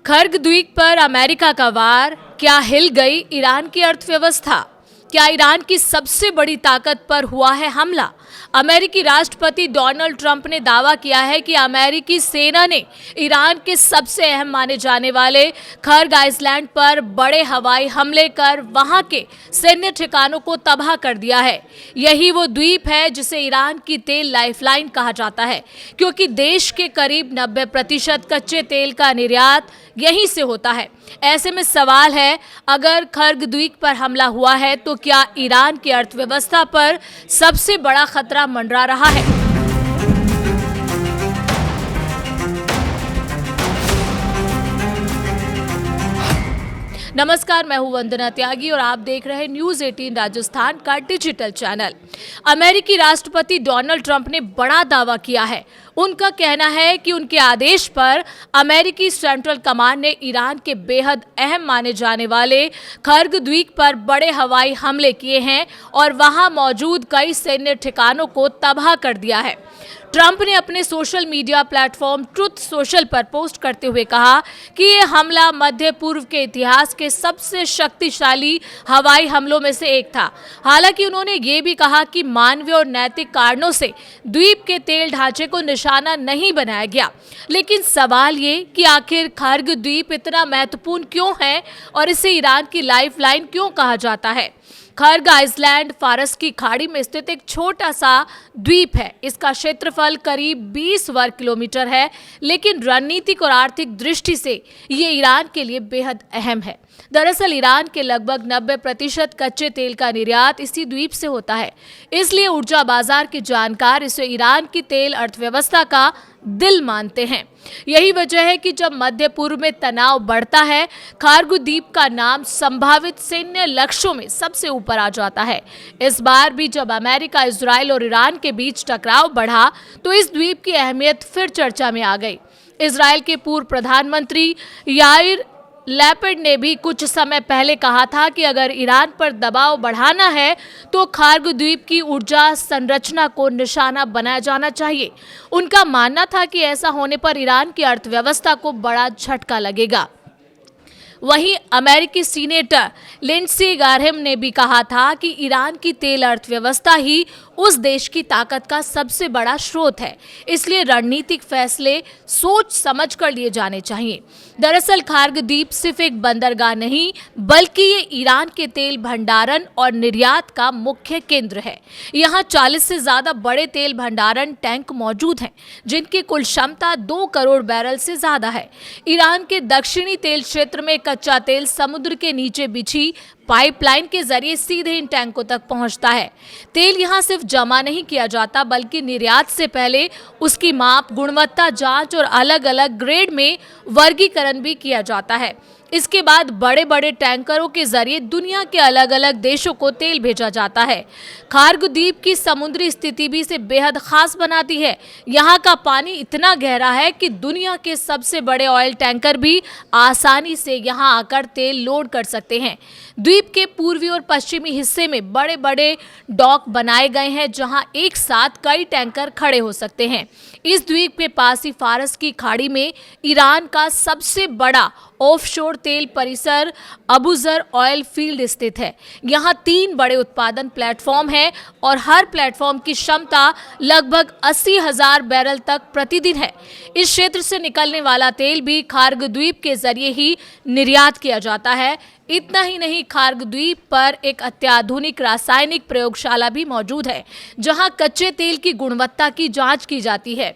खर्ग द्वीप पर अमेरिका का वार, क्या हिल गई ईरान की अर्थव्यवस्था? क्या ईरान की सबसे बड़ी ताकत पर हुआ है हमला? अमेरिकी राष्ट्रपति डोनाल्ड ट्रंप ने दावा किया है कि अमेरिकी सेना ने ईरान के सबसे अहम माने जाने वाले खर्ग आइलैंड पर बड़े हवाई हमले कर वहां के सैन्य ठिकानों को तबाह कर दिया है। यही वो द्वीप है जिसे ईरान की तेल लाइफलाइन कहा जाता है, क्योंकि देश के करीब 90% कच्चे तेल का निर्यात यहीं से होता है। ऐसे में सवाल है, अगर खर्ग द्वीप पर हमला हुआ है तो क्या ईरान की अर्थव्यवस्था पर सबसे बड़ा खतरा मंडरा रहा है? नमस्कार, मैं हूं वंदना त्यागी और आप देख रहे हैं न्यूज 18 राजस्थान का डिजिटल चैनल। अमेरिकी राष्ट्रपति डोनाल्ड ट्रंप ने बड़ा दावा किया है। उनका कहना है कि उनके आदेश पर अमेरिकी सेंट्रल कमांड ने ईरान के बेहद अहम माने जाने वाले खर्ग द्वीप पर बड़े हवाई हमले किए हैं और वहां मौजूद कई सैन्य ठिकानों को तबाह कर दिया है। ट्रंप ने अपने social media platform truth social पर पोस्ट करते हुए कहा कि ये हमला मध्य पूर्व के इतिहास के सबसे शक्तिशाली हवाई हमलों में से एक था। हालांकि उन्होंने ये भी कहा कि मानवीय और नैतिक कारणों से द्वीप के तेल ढांचे को निशाना नहीं बनाया गया। लेकिन सवाल ये कि आखिर खर्ग द्वीप इतना महत्वपूर्ण क्यों है और इसे ईरान की लाइफलाइन क्यों कहा जाता है? खर्ग आइलैंड फारस की खाड़ी में स्थित एक छोटा सा द्वीप है। इसका क्षेत्रफल करीब 20 वर्ग किलोमीटर है, लेकिन रणनीतिक और आर्थिक दृष्टि से ये ईरान के लिए बेहद अहम है। दरअसल ईरान के लगभग 90% कच्चे तेल का निर्यात इसी द्वीप से होता है। इसलिए ऊर्जा बाजार के जानकार इसे ईरान की तेल अर्थव्यवस्था का दिल मानते हैं। यही वजह है कि जब मध्य पूर्व में तनाव बढ़ता है, खर्ग द्वीप का नाम संभावित सैन्य लक्ष्यों में सबसे ऊपर आ जाता है। इस बार भी जब अमेरिका, इजराइल और ईरान के बीच टकराव बढ़ा तो इस द्वीप की अहमियत फिर चर्चा में आ गई। इजराइल के पूर्व प्रधानमंत्री याइर लैपिड ने भी कुछ समय पहले कहा था कि अगर ईरान पर दबाव बढ़ाना है तो खर्ग द्वीप की ऊर्जा संरचना को निशाना बनाया जाना चाहिए। उनका मानना था कि ऐसा होने पर ईरान की अर्थव्यवस्था को बड़ा झटका लगेगा। वहीं अमेरिकी सीनेटर लिंडसे ग्राहम ने भी कहा था कि ईरान की तेल अर्थव्यवस्था ही उस देश की ताकत का सबसे बड़ा स्रोत है, इसलिए रणनीतिक फैसले सोच समझ कर लिए जाने चाहिए। दरअसल खर्ग द्वीप सिर्फ एक बंदरगाह नहीं, बल्कि ये ईरान के तेल भंडारण और निर्यात का मुख्य केंद्र है। यहाँ 40 से ज्यादा बड़े तेल भंडारण टैंक मौजूद हैं, जिनकी कुल क्षमता 2 करोड़ बैरल से ज्यादा है। ईरान के दक्षिणी तेल क्षेत्र में कच्चा तेल समुद्र के नीचे बिछी पाइपलाइन के जरिए सीधे इन टैंकों तक पहुंचता है। तेल यहां सिर्फ जमा नहीं किया जाता, बल्कि निर्यात से पहले उसकी माप, गुणवत्ता जांच और अलग अलग ग्रेड में वर्गीकरण भी किया जाता है। इसके बाद बड़े बड़े टैंकरों के जरिए दुनिया के अलग अलग देशों को तेल भेजा जाता है। खर्ग द्वीप की समुद्री स्थिति भी इसे बेहद खास बनाती है। यहाँ का पानी इतना गहरा है कि दुनिया के सबसे बड़े ऑयल टैंकर भी आसानी से यहाँ आकर तेल लोड कर सकते हैं। द्वीप के पूर्वी और पश्चिमी हिस्से में बड़े बड़े डॉक बनाए गए हैं, जहाँ एक साथ कई टैंकर खड़े हो सकते हैं। इस द्वीप के पास ही फारस की खाड़ी में ईरान का सबसे बड़ा ऑफशोर तेल परिसर अबूजर ऑयल फील्ड स्थित है। यहाँ 3 बड़े उत्पादन प्लेटफॉर्म हैं और हर प्लेटफॉर्म की क्षमता लगभग 80,000 बैरल तक प्रतिदिन है। इस क्षेत्र से निकलने वाला तेल भी खर्ग द्वीप के जरिए ही निर्यात किया जाता है। इतना ही नहीं, खर्ग द्वीप पर एक अत्याधुनिक रासायनिक प्रयोगशाला भी मौजूद है, जहां कच्चे तेल की गुणवत्ता की जांच की जाती है।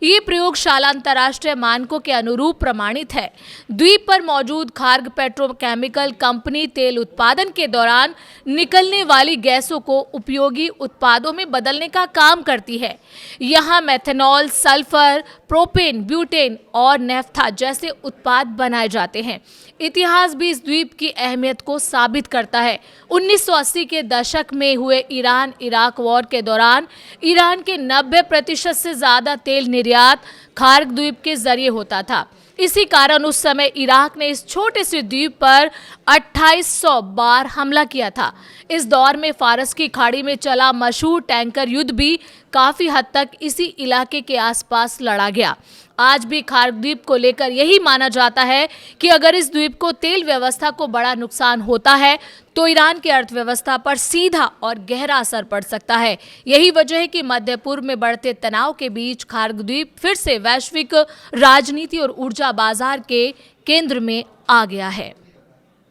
ये प्रयोगशाला अंतर्राष्ट्रीय मानकों के अनुरूप प्रमाणित है। द्वीप पर मौजूद खर्ग पेट्रोकेमिकल कंपनी तेल उत्पादन के दौरान निकलने वाली गैसों को उपयोगी उत्पादों में बदलने का काम करती है। यहाँ मेथनॉल, सल्फर, प्रोपेन, ब्यूटेन और नेफ्था जैसे उत्पाद बनाए जाते हैं। इतिहास भी इस द्वीप की अहमियत को साबित करता है। 1980 के दशक में हुए ईरान इराक वॉर के दौरान ईरान के 90% से ज्यादा तेल निर्यात खर्ग द्वीप के जरिए होता था। इसी कारण उस समय इराक ने इस छोटे से द्वीप पर 2800 बार हमला किया था। इस दौर में फारस की खाड़ी में चला मशहूर टैंकर युद्ध भी काफी हद तक इसी इलाके के आसपास लड़ा गया। आज भी खार्क द्वीप को लेकर यही माना जाता है कि अगर इस द्वीप को तेल व्यवस्था को बड़ा नुकसान होता है तो ईरान की अर्थव्यवस्था पर सीधा और गहरा असर पड़ सकता है। यही वजह है कि मध्य पूर्व में बढ़ते तनाव के बीच खार्क द्वीप फिर से वैश्विक राजनीति और ऊर्जा बाजार के केंद्र में आ गया है।